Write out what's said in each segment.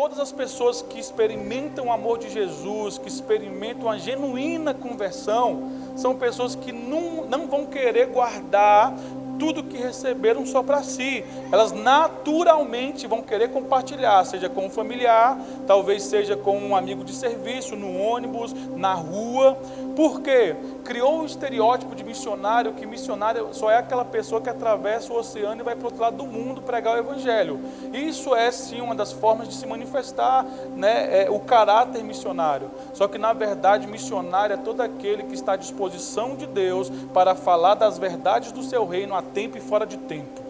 todas as pessoas que experimentam o amor de Jesus, que experimentam a genuína conversão, são pessoas que não vão querer guardar tudo que receberam só para si. Elas naturalmente vão querer compartilhar, seja com um familiar, talvez seja com um amigo de serviço, no ônibus, na rua. Por quê? Criou um estereótipo de missionário, que missionário só é aquela pessoa que atravessa o oceano e vai para o outro lado do mundo pregar o evangelho. Isso é sim uma das formas de se manifestar, né, o caráter missionário. Só que na verdade missionário é todo aquele que está à disposição de Deus para falar das verdades do seu reino a tempo e fora de tempo.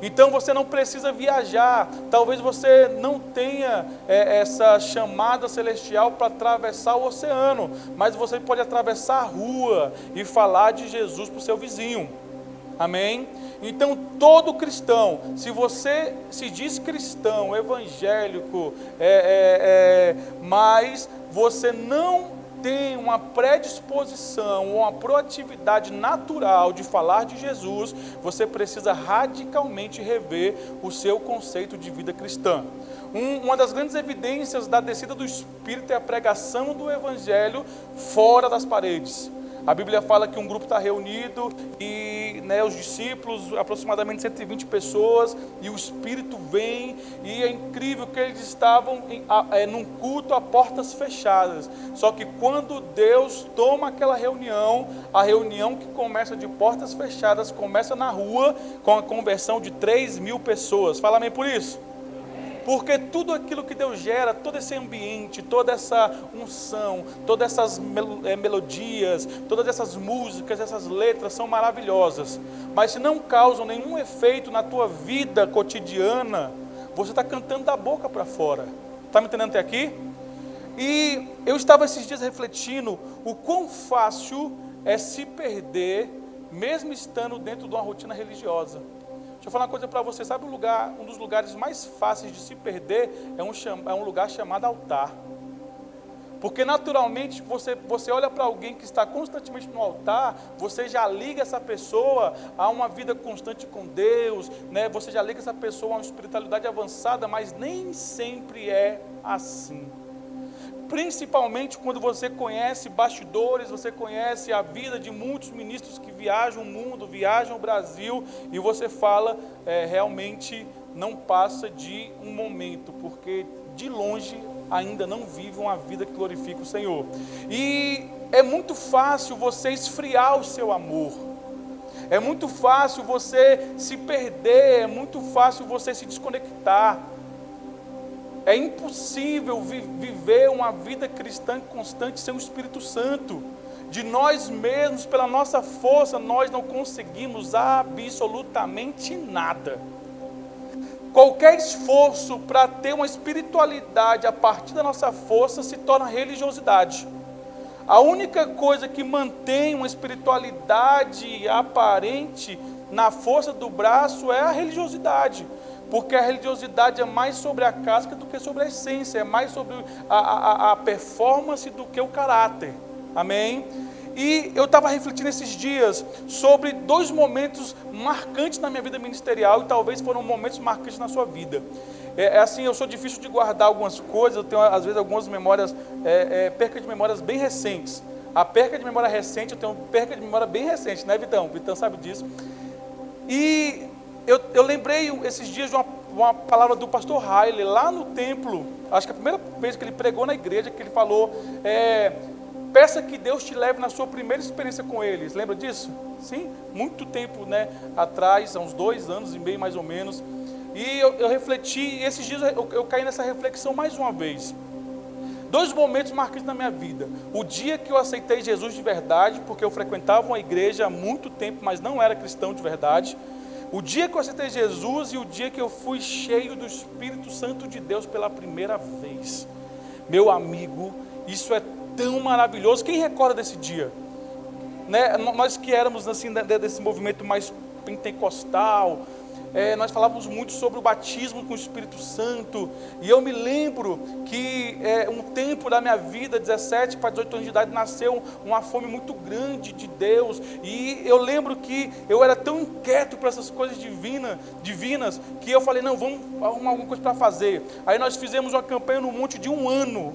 Então você não precisa viajar, talvez você não tenha essa chamada celestial para atravessar o oceano, mas você pode atravessar a rua e falar de Jesus para o seu vizinho. Amém? Então todo cristão, se você se diz cristão, evangélico, mas você não tem uma predisposição, uma proatividade natural de falar de Jesus, você precisa radicalmente rever o seu conceito de vida cristã. Uma das grandes evidências da descida do Espírito é a pregação do Evangelho fora das paredes. A Bíblia fala que um grupo está reunido e os discípulos, aproximadamente 120 pessoas, e o Espírito vem, e é incrível que eles estavam num culto a portas fechadas. Só que quando Deus toma aquela reunião, a reunião que começa de portas fechadas, começa na rua com a conversão de 3.000 pessoas. Fala amém por isso? Porque tudo aquilo que Deus gera, todo esse ambiente, toda essa unção, todas essas melodias, todas essas músicas, essas letras são maravilhosas. Mas se não causam nenhum efeito na tua vida cotidiana, você está cantando da boca para fora. Está me entendendo até aqui? E eu estava esses dias refletindo o quão fácil é se perder, mesmo estando dentro de uma rotina religiosa. Deixa eu falar uma coisa para você, sabe um dos lugares mais fáceis de se perder é um lugar chamado altar. Porque naturalmente você olha para alguém que está constantemente no altar, você já liga essa pessoa a uma vida constante com Deus, né? Você já liga essa pessoa a uma espiritualidade avançada, mas nem sempre é assim. Principalmente quando você conhece bastidores, você conhece a vida de muitos ministros que viajam o mundo, viajam o Brasil, e você fala, realmente não passa de um momento, porque de longe ainda não vivem uma vida que glorifica o Senhor. E é muito fácil você esfriar o seu amor, é muito fácil você se perder, é muito fácil você se desconectar. É impossível viver uma vida cristã constante sem o Espírito Santo. De nós mesmos, pela nossa força, nós não conseguimos absolutamente nada. Qualquer esforço para ter uma espiritualidade a partir da nossa força se torna religiosidade. A única coisa que mantém uma espiritualidade aparente na força do braço é a religiosidade. Porque a religiosidade é mais sobre a casca do que sobre a essência, é mais sobre a performance do que o caráter. Amém? E eu estava refletindo esses dias sobre 2 momentos marcantes na minha vida ministerial, e talvez foram momentos marcantes na sua vida. Assim, eu sou difícil de guardar algumas coisas, eu tenho às vezes algumas memórias, perca de memórias bem recentes. A perca de memória recente, eu tenho perca de memória bem recente, né, Vitão? O Vitão sabe disso. E eu lembrei esses dias de uma palavra do pastor Haile, lá no templo, acho que a primeira vez que ele pregou na igreja, que ele falou, peça que Deus te leve na sua primeira experiência com eles. Lembra disso? Sim, muito tempo, né, atrás, há uns 2 anos e meio mais ou menos. E eu refleti, e esses dias eu caí nessa reflexão mais uma vez. 2 momentos marcantes na minha vida. O dia que eu aceitei Jesus de verdade, porque eu frequentava uma igreja há muito tempo, mas não era cristão de verdade. O dia que eu aceitei Jesus e o dia que eu fui cheio do Espírito Santo de Deus pela primeira vez. Meu amigo, isso é tão maravilhoso. Quem recorda desse dia? Né? Nós que éramos assim, desse movimento mais pentecostal, nós falávamos muito sobre o batismo com o Espírito Santo, e eu me lembro que um tempo da minha vida, 17 para 18 anos de idade, nasceu uma fome muito grande de Deus, e eu lembro que eu era tão inquieto para essas coisas divinas, que eu falei, não, vamos arrumar alguma coisa para fazer. Aí nós fizemos uma campanha no monte de um ano,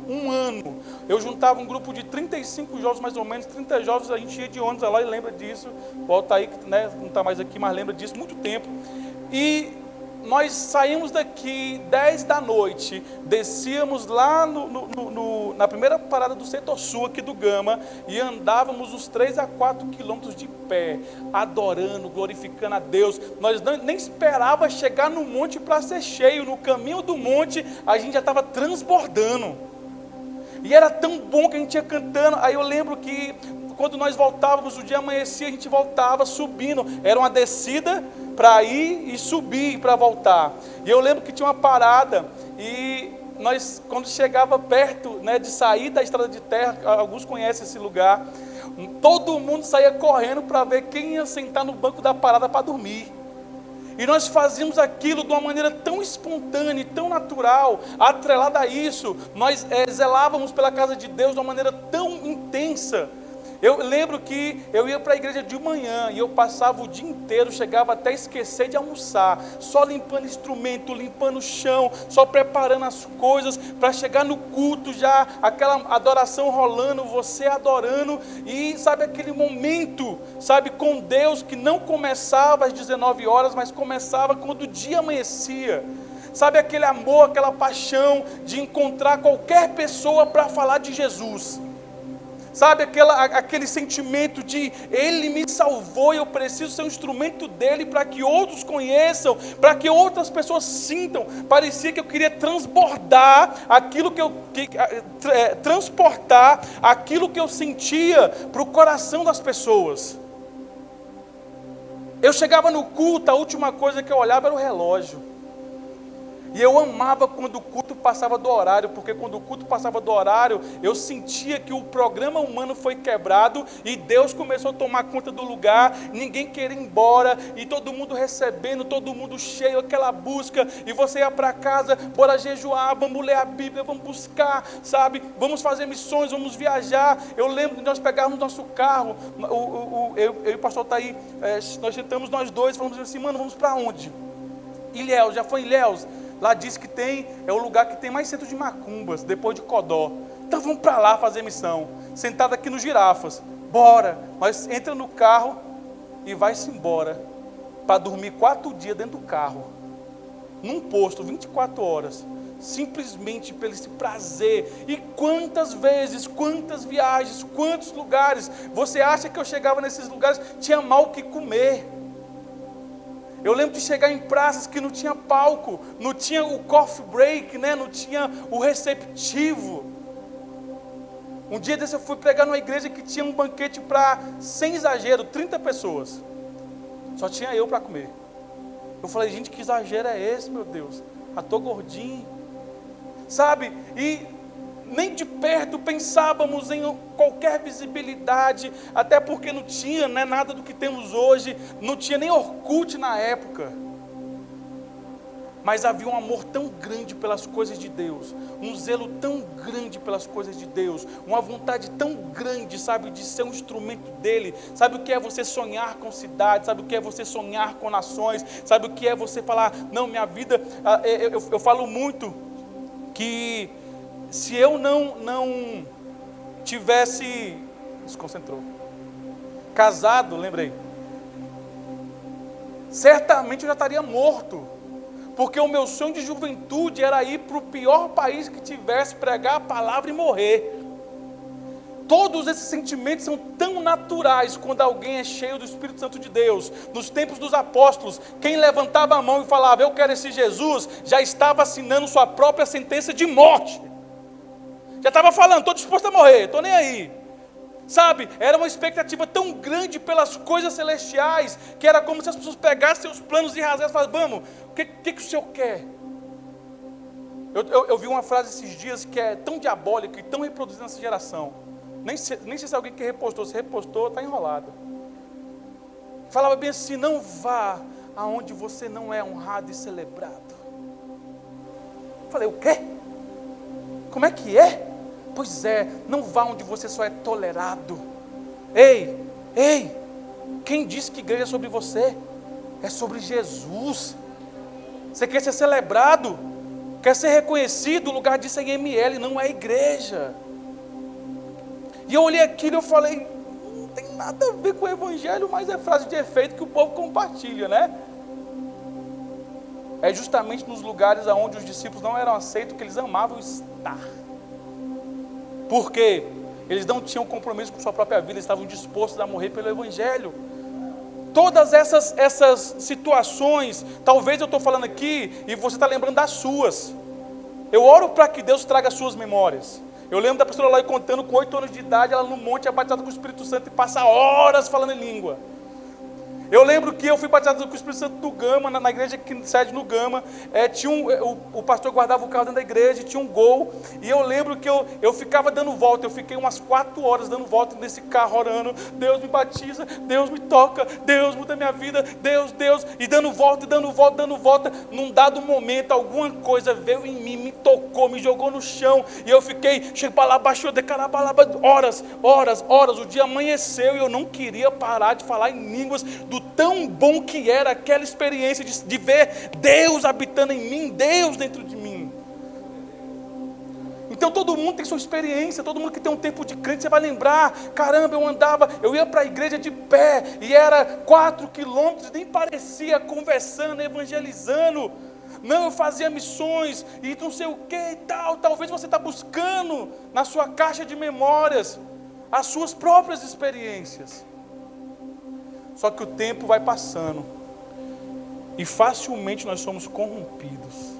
eu juntava um grupo de 35 jovens, mais ou menos, 30 jovens, a gente ia de ônibus lá, e lembra disso, volta aí, né, não está mais aqui, mas lembra disso, muito tempo. E nós saímos daqui 10 da noite, descíamos lá na primeira parada do setor sul aqui do Gama, e andávamos uns 3 a 4 quilômetros de pé, adorando, glorificando a Deus. Nós nem esperava chegar no monte para ser cheio, no caminho do monte a gente já estava transbordando, e era tão bom que a gente ia cantando. Aí eu lembro que quando nós voltávamos, o dia amanhecia, a gente voltava subindo, era uma descida para ir e subir para voltar. E eu lembro que tinha uma parada, e nós, quando chegava perto, né, de sair da estrada de terra, alguns conhecem esse lugar, todo mundo saía correndo para ver quem ia sentar no banco da parada para dormir. E nós fazíamos aquilo de uma maneira tão espontânea e tão natural. Atrelada a isso, nós zelávamos pela casa de Deus de uma maneira tão intensa. Eu lembro que eu ia para a igreja de manhã e eu passava o dia inteiro, chegava até esquecer de almoçar, só limpando instrumento, limpando o chão, só preparando as coisas para chegar no culto, já aquela adoração rolando, você adorando, e sabe aquele momento, sabe, com Deus, que não começava às 19 horas, mas começava quando o dia amanhecia. Sabe aquele amor, aquela paixão de encontrar qualquer pessoa para falar de Jesus. Sabe aquele sentimento de Ele me salvou e eu preciso ser um instrumento dEle para que outros conheçam, para que outras pessoas sintam. Parecia que eu queria transbordar aquilo transportar aquilo que eu sentia para o coração das pessoas. Eu chegava no culto, a última coisa que eu olhava era o relógio. E eu amava quando o culto passava do horário, porque quando o culto passava do horário, eu sentia que o programa humano foi quebrado, e Deus começou a tomar conta do lugar, ninguém queria ir embora, e todo mundo recebendo, todo mundo cheio, aquela busca, e você ia para casa, bora jejuar, vamos ler a Bíblia, vamos buscar, sabe, vamos fazer missões, vamos viajar. Eu lembro de nós pegarmos nosso carro, eu e o pastor está aí, nós sentamos nós dois, falamos assim, mano, vamos para onde? Ilhéus, já foi em Ilhéus? Lá diz que é o lugar que tem mais centro de macumbas, depois de Codó. Então vamos para lá fazer missão. Sentado aqui nos Girafas. Bora. Nós entra no carro e vai-se embora. Para dormir 4 dias dentro do carro. Num posto, 24 horas. Simplesmente pelo esse prazer. E quantas vezes, quantas viagens, quantos lugares. Você acha que eu chegava nesses lugares, tinha mal o que comer. Eu lembro de chegar em praças que não tinha palco, não tinha o coffee break, né? Não tinha o receptivo. Um dia desse eu fui pregar numa igreja que tinha um banquete para, sem exagero, 30 pessoas. Só tinha eu para comer. Eu falei, gente, que exagero é esse, meu Deus? Tô gordinho. Sabe? E nem de perto pensávamos em qualquer visibilidade, até porque não tinha, né, nada do que temos hoje, não tinha nem Orkut na época. Mas havia um amor tão grande pelas coisas de Deus, um zelo tão grande pelas coisas de Deus, uma vontade tão grande, sabe, de ser um instrumento dEle. Sabe o que é você sonhar com cidades, sabe o que é você sonhar com nações, sabe o que é você falar, não, minha vida, eu falo muito que se eu não tivesse, desconcentrou, casado, lembrei, certamente eu já estaria morto, porque o meu sonho de juventude era ir para o pior país que tivesse, pregar a palavra e morrer. Todos esses sentimentos são tão naturais quando alguém é cheio do Espírito Santo de Deus. Nos tempos dos apóstolos, quem levantava a mão e falava, eu quero esse Jesus, já estava assinando sua própria sentença de morte. Já estava falando, estou disposto a morrer, estou nem aí. Sabe, era uma expectativa tão grande pelas coisas celestiais, que era como se as pessoas pegassem seus planos e rasgassem e falassem, vamos, o que o Senhor quer? Eu vi uma frase esses dias que é tão diabólica e tão reproduzida nessa geração. Nem sei se alguém que repostou, se repostou, está enrolado. Falava bem assim, não vá aonde você não é honrado e celebrado. Eu falei, o quê? Como é que é? Pois é, não vá onde você só é tolerado. Ei, quem disse que igreja é sobre você? É sobre Jesus. Você quer ser celebrado? Quer ser reconhecido? O lugar disso é em ML, não é igreja. E eu olhei aquilo e eu falei, não tem nada a ver com o evangelho, mas é frase de efeito que o povo compartilha, né? É justamente nos lugares onde os discípulos não eram aceitos que eles amavam estar. Por quê? Eles não tinham compromisso com sua própria vida, eles estavam dispostos a morrer pelo evangelho. Todas essas situações, talvez eu estou falando aqui e você está lembrando das suas. Eu oro para que Deus traga as suas memórias. Eu lembro da pastora Eloy contando com 8 anos de idade, ela no monte é batizada com o Espírito Santo e passa horas falando em língua. Eu lembro que eu fui batizado com o Espírito Santo do Gama, na igreja que sede no Gama, o pastor guardava o carro dentro da igreja, tinha um Gol, e eu lembro que eu ficava dando volta, eu fiquei umas 4 horas dando volta nesse carro orando, Deus me batiza, Deus me toca, Deus muda minha vida, Deus, e dando volta, num dado momento, alguma coisa veio em mim, me tocou, me jogou no chão, e eu fiquei, horas, o dia amanheceu, e eu não queria parar de falar em línguas, do tão bom que era aquela experiência de ver Deus habitando em mim, Deus dentro de mim. Então todo mundo tem sua experiência, todo mundo que tem um tempo de crente, você vai lembrar, caramba, eu ia para a igreja de pé, e era 4 quilômetros, nem parecia, conversando, evangelizando, não, eu fazia missões, e não sei o que e tal, talvez você está buscando na sua caixa de memórias, as suas próprias experiências. Só que o tempo vai passando e facilmente nós somos corrompidos.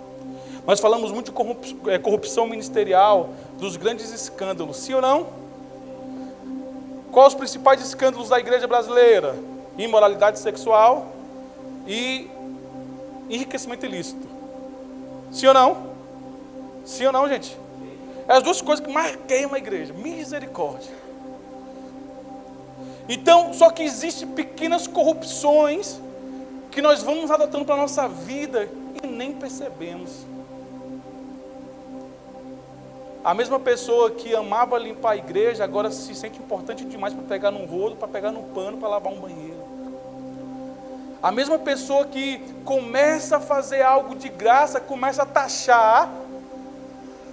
Nós falamos muito de corrupção ministerial, dos grandes escândalos, sim ou não? Quais os principais escândalos da igreja brasileira? Imoralidade sexual e enriquecimento ilícito. Sim ou não? Sim ou não, gente? É as duas coisas que mais queimam a igreja. Misericórdia. Então, só que existem pequenas corrupções que nós vamos adotando para a nossa vida e nem percebemos. A mesma pessoa que amava limpar a igreja, agora se sente importante demais para pegar num rodo, para pegar num pano, para lavar um banheiro. A mesma pessoa que começa a fazer algo de graça, começa a taxar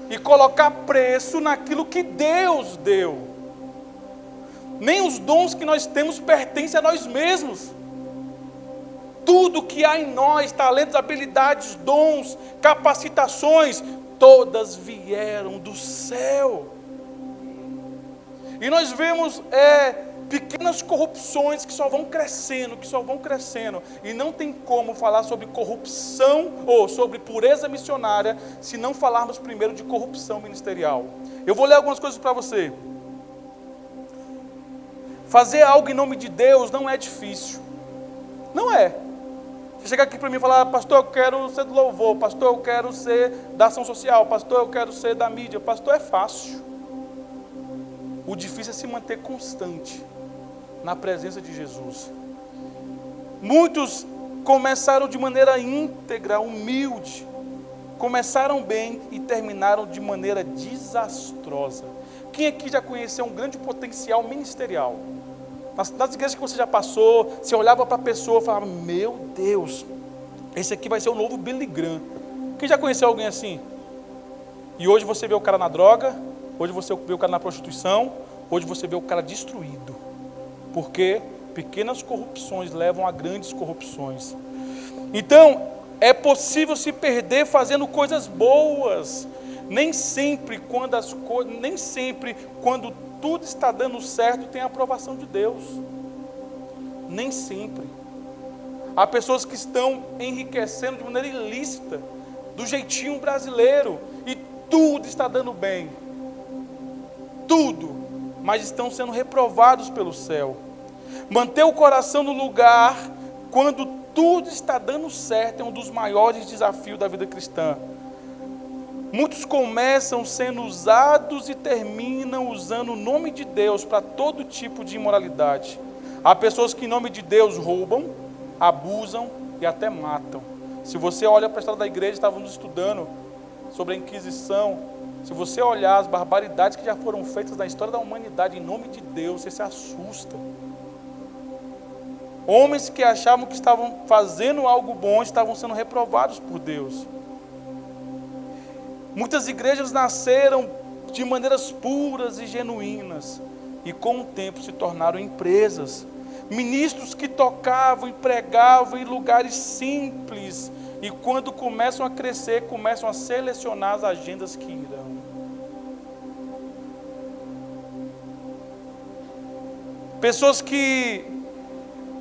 e colocar preço naquilo que Deus deu. Nem os dons que nós temos pertencem a nós mesmos. Tudo que há em nós, talentos, habilidades, dons, capacitações, todas vieram do céu. E nós vemos pequenas corrupções que só vão crescendo, E não tem como falar sobre corrupção ou sobre pureza missionária se não falarmos primeiro de corrupção ministerial. Eu vou ler algumas coisas para você. Fazer algo em nome de Deus não é difícil. Não é. Você chegar aqui para mim e falar, pastor, eu quero ser do louvor, pastor, eu quero ser da ação social, pastor, eu quero ser da mídia, pastor, é fácil. O difícil é se manter constante na presença de Jesus. Muitos começaram de maneira íntegra, humilde, começaram bem e terminaram de maneira desastrosa. Quem aqui já conheceu um grande potencial ministerial? Nas igrejas que você já passou, você olhava para a pessoa e falava, meu Deus, esse aqui vai ser o novo Billy Graham. Quem já conheceu alguém assim? E hoje você vê o cara na droga, hoje você vê o cara na prostituição, hoje você vê o cara destruído. Porque pequenas corrupções levam a grandes corrupções. Então, é possível se perder fazendo coisas boas. Nem sempre quando tudo está dando certo tem a aprovação de Deus. Nem sempre. Há pessoas que estão enriquecendo de maneira ilícita, do jeitinho brasileiro, e tudo está dando bem. Tudo. Mas estão sendo reprovados pelo céu. Manter o coração no lugar quando tudo está dando certo é um dos maiores desafios da vida cristã. Muitos começam sendo usados e terminam usando o nome de Deus para todo tipo de imoralidade. Há pessoas que em nome de Deus roubam, abusam, e até matam. Se você olha para a história da igreja, estávamos estudando sobre a Inquisição. Se você olhar as barbaridades que já foram feitas na história da humanidade, em nome de Deus, você se assusta. Homens que achavam que estavam fazendo algo bom, estavam sendo reprovados por Deus. Muitas igrejas nasceram de maneiras puras e genuínas, e com o tempo se tornaram empresas. Ministros que tocavam e pregavam em lugares simples, e quando começam a crescer, começam a selecionar as agendas que irão. Pessoas que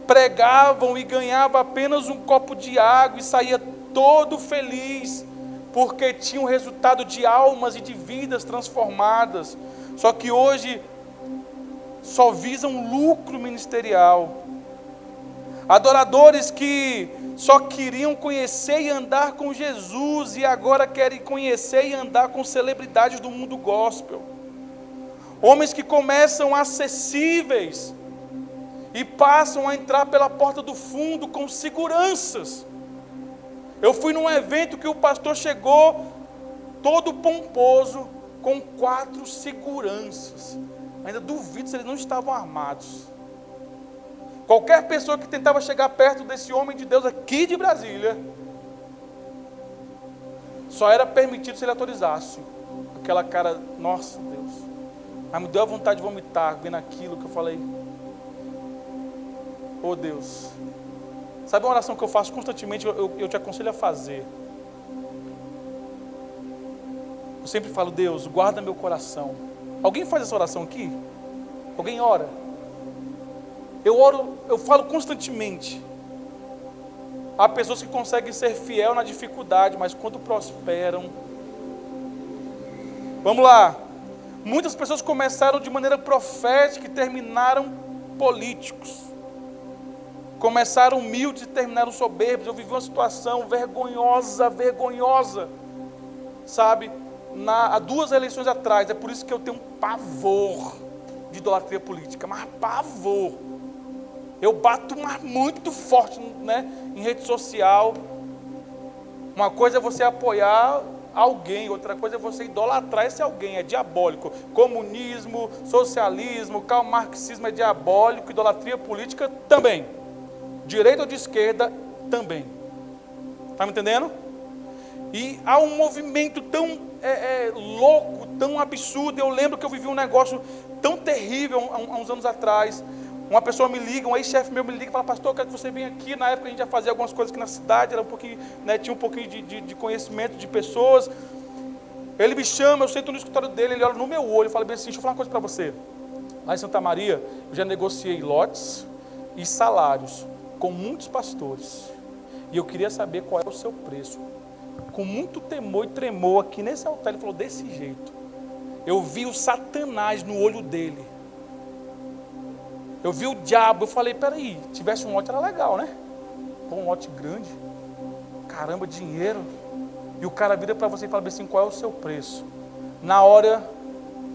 pregavam e ganhavam apenas um copo de água e saía todo feliz, porque tinha um resultado de almas e de vidas transformadas. Só que hoje só visam lucro ministerial. Adoradores que só queriam conhecer e andar com Jesus e agora querem conhecer e andar com celebridades do mundo gospel. Homens que começam acessíveis e passam a entrar pela porta do fundo com seguranças. Eu fui num evento que o pastor chegou todo pomposo com 4 seguranças. Ainda duvido se eles não estavam armados. Qualquer pessoa que tentava chegar perto desse homem de Deus aqui de Brasília, só era permitido se ele autorizasse. Aquela cara, nossa Deus. Aí me deu a vontade de vomitar, vendo aquilo que eu falei. Oh Deus. Sabe uma oração que eu faço constantemente, eu te aconselho a fazer. Eu sempre falo, Deus, guarda meu coração. Alguém faz essa oração aqui? Alguém ora? Eu oro, eu falo constantemente. Há pessoas que conseguem ser fiel na dificuldade, mas quando prosperam... Vamos lá. Muitas pessoas começaram de maneira profética e terminaram políticos. Começaram humildes e terminaram soberbos. Eu vivi uma situação vergonhosa, sabe? Há 2 eleições atrás. É por isso que eu tenho um pavor de idolatria política, mas pavor. Eu bato muito forte, né, em rede social. Uma coisa é você apoiar alguém, outra coisa é você idolatrar esse alguém, é diabólico. Comunismo, socialismo, marxismo é diabólico, idolatria política também. Direita ou de esquerda também. Está me entendendo? E há um movimento tão louco, tão absurdo. Eu lembro que eu vivi um negócio tão terrível há uns anos atrás. Uma pessoa me liga, um ex-chefe meu me liga e fala, pastor, eu quero que você venha aqui. Na época a gente já fazia algumas coisas aqui na cidade, era um pouquinho, né, tinha um pouquinho de conhecimento de pessoas. Ele me chama, eu sento no escritório dele, ele olha no meu olho e fala bem assim, deixa eu falar uma coisa para você. Lá em Santa Maria, eu já negociei lotes e salários com muitos pastores. E eu queria saber qual é o seu preço. Com muito temor e tremor aqui nesse altar, ele falou desse jeito. Eu vi o Satanás no olho dele. Eu vi o diabo, eu falei, peraí, tivesse um lote era legal, né? Um lote grande, caramba, dinheiro. E o cara vira para você e fala assim, qual é o seu preço? Na hora,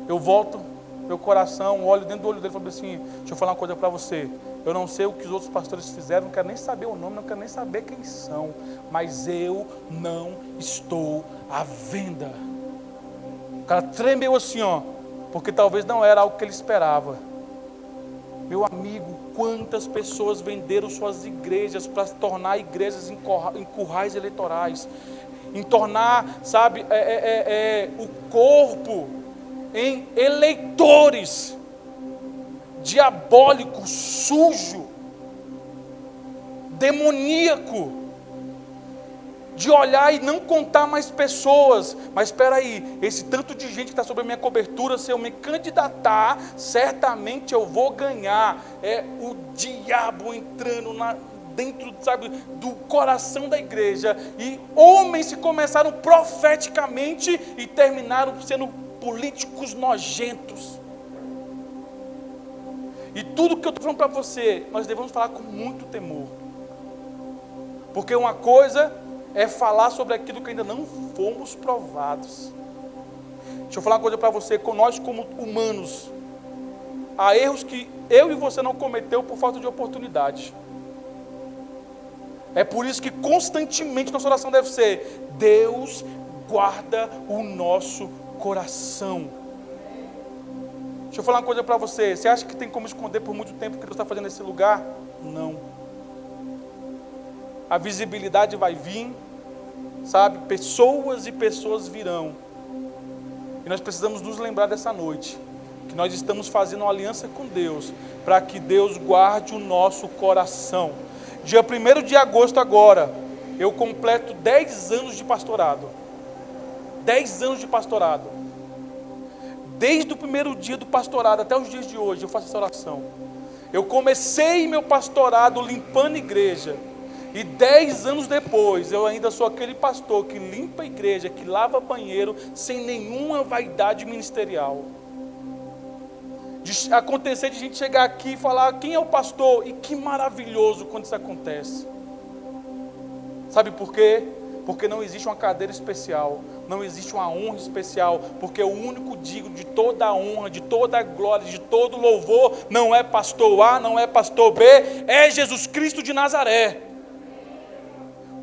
eu volto, meu coração, olho dentro do olho dele e falo assim, deixa eu falar uma coisa para você. Eu não sei o que os outros pastores fizeram, não quero nem saber o nome, não quero nem saber quem são. Mas eu não estou à venda. O cara tremeu assim, ó, porque talvez não era algo que ele esperava. Meu amigo, quantas pessoas venderam suas igrejas para se tornar igrejas em currais eleitorais, em tornar, sabe, o corpo em eleitores, diabólico, sujo, demoníaco, de olhar e não contar mais pessoas. Mas espera aí, esse tanto de gente que está sobre a minha cobertura, se eu me candidatar, certamente eu vou ganhar. É o diabo entrando dentro, sabe, do coração da igreja. E homens que começaram profeticamente e terminaram sendo políticos nojentos. E tudo que eu estou falando para você, nós devemos falar com muito temor. Porque uma coisa é falar sobre aquilo que ainda não fomos provados. Deixa eu falar uma coisa para você, nós como humanos, há erros que eu e você não cometeu por falta de oportunidade. É por isso que constantemente nossa oração deve ser: Deus, guarda o nosso coração. Deixa eu falar uma coisa para você. Você acha que tem como esconder por muito tempo o que Deus está fazendo nesse lugar? Não. A visibilidade vai vir, sabe? Pessoas e pessoas virão. E nós precisamos nos lembrar dessa noite, que nós estamos fazendo uma aliança com Deus, para que Deus guarde o nosso coração. Dia 1º de agosto agora, eu completo 10 anos de pastorado. 10 anos de pastorado. Desde o primeiro dia do pastorado até os dias de hoje, eu faço essa oração. Eu comecei meu pastorado limpando igreja. E 10 anos depois, eu ainda sou aquele pastor que limpa a igreja, que lava banheiro, sem nenhuma vaidade ministerial. De acontecer de gente chegar aqui e falar: quem é o pastor? E que maravilhoso quando isso acontece. Sabe por quê? Porque não existe uma cadeira especial, não existe uma honra especial, porque o único digno de toda a honra, de toda a glória, de todo louvor, não é pastor A, não é pastor B, é Jesus Cristo de Nazaré.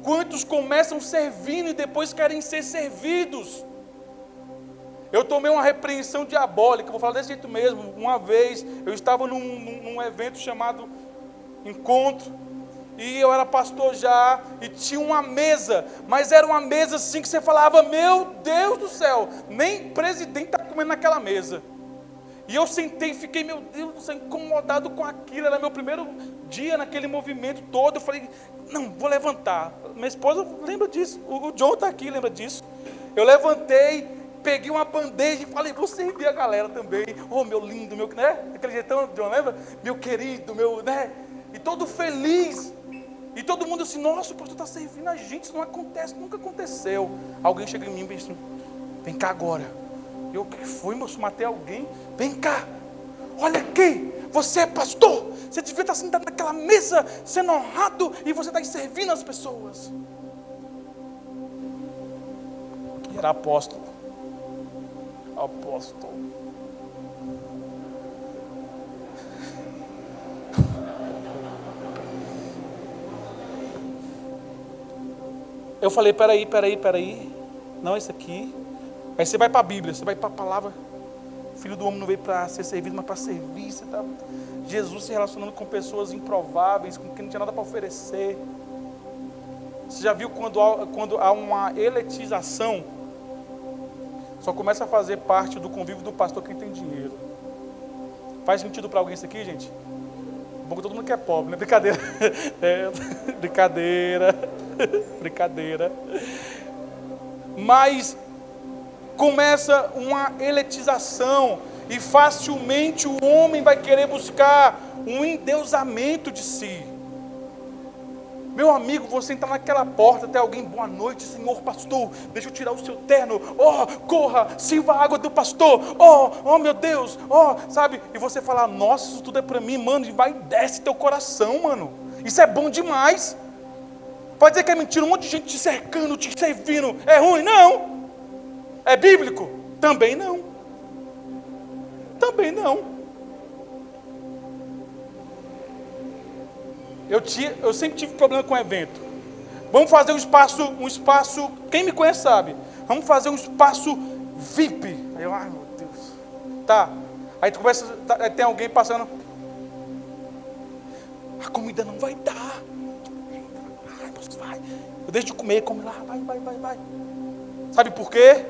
Quantos começam servindo e depois querem ser servidos? Eu tomei uma repreensão diabólica, vou falar desse jeito mesmo. Uma vez, eu estava num evento chamado Encontro, e eu era pastor já, e tinha uma mesa, mas era uma mesa assim que você falava: meu Deus do céu, nem presidente está comendo naquela mesa. E eu sentei e fiquei, meu Deus do céu, incomodado com aquilo. Era meu primeiro dia naquele movimento todo. Eu falei: não, vou levantar. Minha esposa lembra disso, o John está aqui, lembra disso. Eu levantei, peguei uma bandeja e falei: vou servir a galera também. Oh, meu lindo, meu, né? Aquele jeitão, John, lembra? Meu querido, meu, né? E todo feliz. E todo mundo assim: nossa, o pastor está servindo a gente, isso não acontece, nunca aconteceu. Alguém chega em mim e pensa assim: vem cá agora. Eu: o que foi, moço? Matei alguém? Vem cá, olha aqui, você é pastor, você devia estar sentado naquela mesa, sendo honrado, e você está servindo as pessoas. E era apóstolo. Eu falei: peraí, não é isso aqui. Aí você vai para a Bíblia, você vai para a palavra. O Filho do Homem não veio para ser servido, mas para servir. Você tá... Jesus se relacionando com pessoas improváveis, com quem não tinha nada para oferecer. Você já viu quando há uma eletização, só começa a fazer parte do convívio do pastor quem tem dinheiro. Faz sentido para alguém isso aqui, gente? Bom que todo mundo que é pobre, né? Brincadeira. Brincadeira. Mas começa uma eletização, e facilmente o homem vai querer buscar um endeusamento de si. Meu amigo, você entrar naquela porta, até alguém: boa noite, senhor pastor, deixa eu tirar o seu terno, corra, sirva a água do pastor, meu Deus, sabe? E você falar: nossa, isso tudo é para mim, mano, e vai e desce teu coração, mano, isso é bom demais. Pode dizer que é mentira, um monte de gente te cercando, te servindo, é ruim? Não. É bíblico? Também não. Eu sempre tive problema com evento. Vamos fazer um espaço, quem me conhece sabe, vamos fazer um espaço VIP. Aí eu: ai meu Deus, tá. Aí tu começa, aí tem alguém passando: a comida não vai dar. Vai. Eu deixo de comer, come lá, vai. Sabe por quê?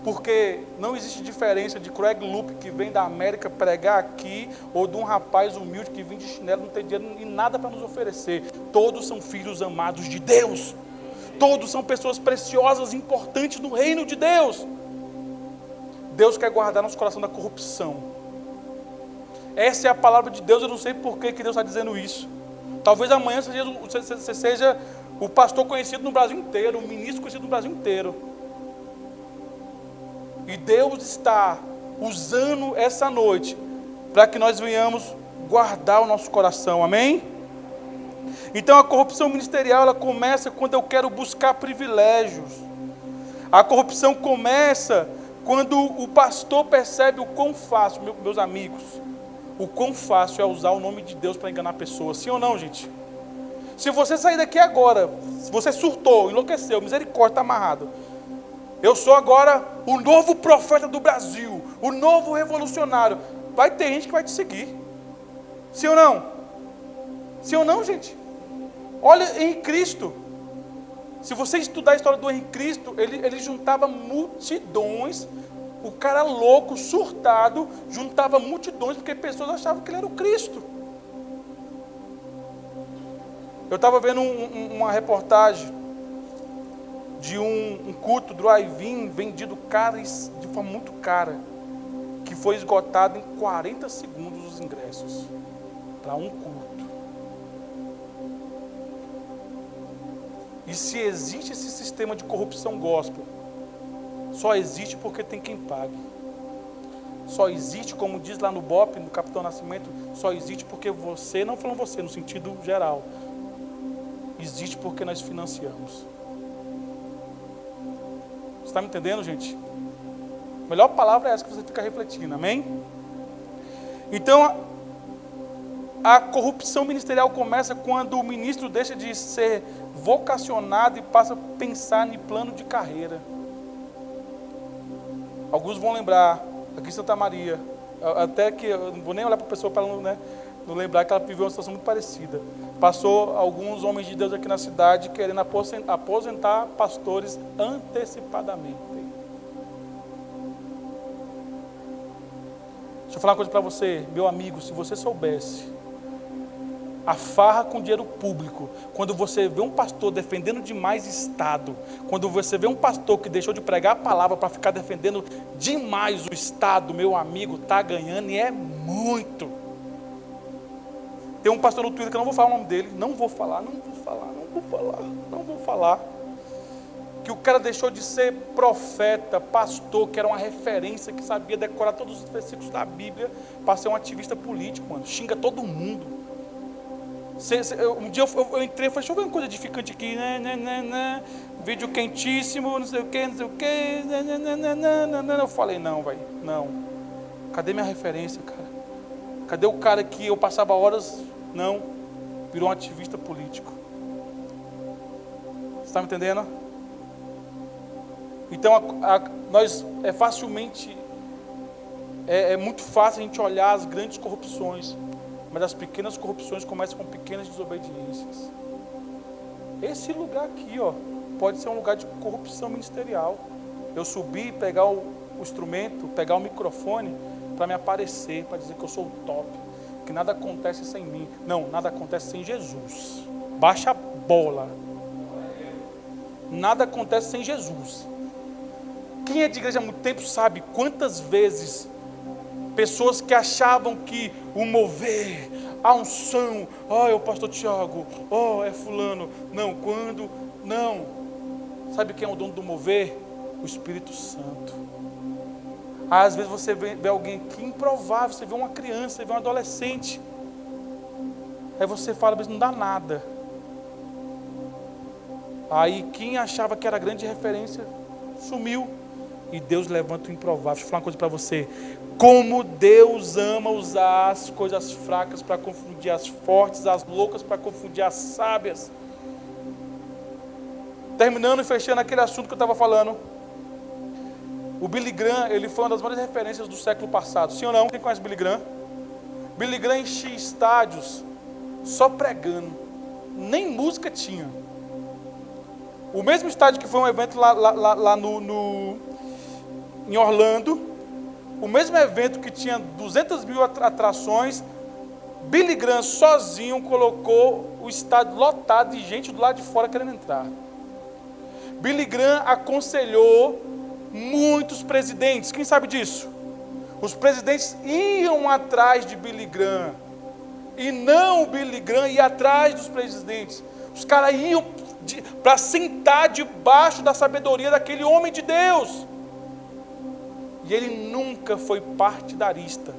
Porque não existe diferença de Craig Loop, que vem da América pregar aqui, ou de um rapaz humilde que vem de chinelo, não tem dinheiro e nada para nos oferecer. Todos são filhos amados de Deus. Todos são pessoas preciosas, importantes no reino de Deus. Deus quer guardar nosso coração da corrupção. Essa é a palavra de Deus. Eu não sei por que Deus está dizendo isso. Talvez amanhã você seja o pastor conhecido no Brasil inteiro, o ministro conhecido no Brasil inteiro. E Deus está usando essa noite para que nós venhamos guardar o nosso coração, amém? Então a corrupção ministerial, ela começa quando eu quero buscar privilégios. A corrupção começa quando o pastor percebe o quão fácil, meus amigos, o quão fácil é usar o nome de Deus para enganar pessoas. Sim ou não, gente? Se você sair daqui agora, se você surtou, enlouqueceu, misericórdia, está amarrado. Eu sou agora o novo profeta do Brasil, o novo revolucionário. Vai ter gente que vai te seguir. Sim ou não? Sim ou não, gente? Olha Henrique Cristo. Se você estudar a história do Henrique Cristo, ele juntava multidões. O cara louco, surtado, juntava multidões porque pessoas achavam que ele era o Cristo. Eu estava vendo uma reportagem de um culto drive-in vendido caro, de forma muito cara, que foi esgotado em 40 segundos os ingressos para um culto. E se existe esse sistema de corrupção gospel, só existe porque tem quem pague. Só existe, como diz lá no BOP, no Capitão Nascimento, só existe porque você, não falando você, no sentido geral, existe porque nós financiamos. Você está me entendendo, gente? A melhor palavra é essa que você fica refletindo, amém? Então, a corrupção ministerial começa quando o ministro deixa de ser vocacionado e passa a pensar em plano de carreira. Alguns vão lembrar, aqui em Santa Maria, até que eu não vou nem olhar para a pessoa para não lembrar que ela viveu uma situação muito parecida. Passou alguns homens de Deus aqui na cidade querendo aposentar pastores antecipadamente. Deixa eu falar uma coisa para você, meu amigo, se você soubesse a farra com dinheiro público, quando você vê um pastor defendendo demais Estado, quando você vê um pastor que deixou de pregar a palavra para ficar defendendo demais o Estado, meu amigo, está ganhando e é muito. Tem um pastor no Twitter que eu não vou falar o nome dele, não vou falar, que o cara deixou de ser profeta, pastor, que era uma referência, que sabia decorar todos os versículos da Bíblia, para ser um ativista político, mano, xinga todo mundo. Um dia eu entrei e falei, deixa eu ver uma coisa edificante aqui, vídeo quentíssimo, não sei o que, eu falei, não, velho, não, cadê minha referência, cara? Cadê o cara que eu passava horas, não, virou um ativista político. Você está me entendendo? Então, nós é muito fácil a gente olhar as grandes corrupções, mas as pequenas corrupções começam com pequenas desobediências. Esse lugar aqui, ó, pode ser um lugar de corrupção ministerial. Eu subir, pegar o instrumento, pegar o microfone para me aparecer, para dizer que eu sou o top, que nada acontece sem mim. Não, nada acontece sem Jesus. Baixa a bola. Nada acontece sem Jesus. Quem é de igreja há muito tempo sabe quantas vezes pessoas que achavam que o mover, a unção, é o pastor Tiago, é fulano. Não. Sabe quem é o dono do mover? O Espírito Santo. Às vezes você vê alguém que improvável, você vê uma criança, você vê um adolescente. Aí você fala, mas não dá nada. Aí quem achava que era grande referência, sumiu. E Deus levanta o improvável. Deixa eu falar uma coisa para você. Como Deus ama usar as coisas fracas para confundir as fortes, as loucas para confundir as sábias. Terminando e fechando aquele assunto que eu estava falando. O Billy Graham, ele foi uma das maiores referências do século passado. Sim ou não? Quem conhece Billy Graham? Billy Graham enchia estádios só pregando. Nem música tinha. O mesmo estádio que foi um evento lá em Orlando, o mesmo evento que tinha 200 mil atrações, Billy Graham sozinho colocou o estádio lotado de gente do lado de fora querendo entrar. Billy Graham aconselhou muitos presidentes, quem sabe disso? Os presidentes iam atrás de Billy Graham, e não o Billy Graham ia atrás dos presidentes. Os caras iam para sentar debaixo da sabedoria daquele homem de Deus. E ele nunca foi partidarista.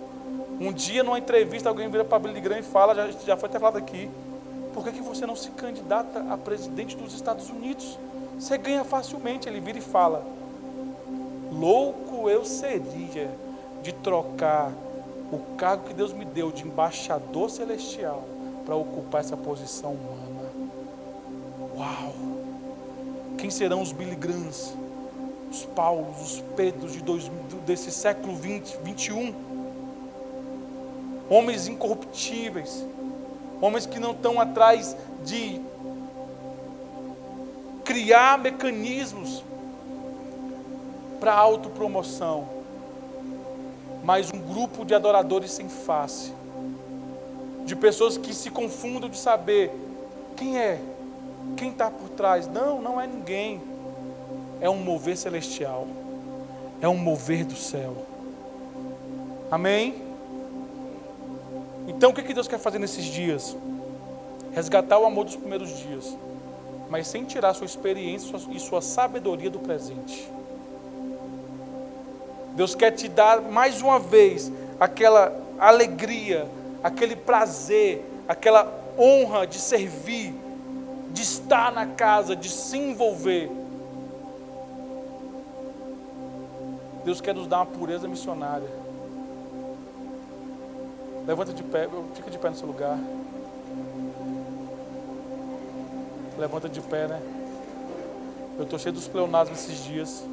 Um dia, numa entrevista, alguém vira para Billy Graham e fala, já foi até falado aqui, por que você não se candidata a presidente dos Estados Unidos? Você ganha facilmente. Ele vira e fala, louco eu seria de trocar o cargo que Deus me deu de embaixador celestial para ocupar essa posição humana. Uau! Quem serão os Billy Grahams, os Paulos, os Pedros desse século 21? Homens incorruptíveis, homens que não estão atrás de criar mecanismos para autopromoção, mas um grupo de adoradores sem face, de pessoas que se confundem de saber quem está por trás. Não é ninguém, é um mover celestial, é um mover do céu. Amém? Então o que Deus quer fazer nesses dias? Resgatar o amor dos primeiros dias, mas sem tirar sua experiência e sua sabedoria do presente. Deus quer te dar mais uma vez aquela alegria, aquele prazer, aquela honra de servir, de estar na casa, de se envolver. Deus quer nos dar uma pureza missionária. Levanta de pé, fica de pé no seu lugar. Levanta de pé, né? Eu estou cheio dos pleonasmos esses dias.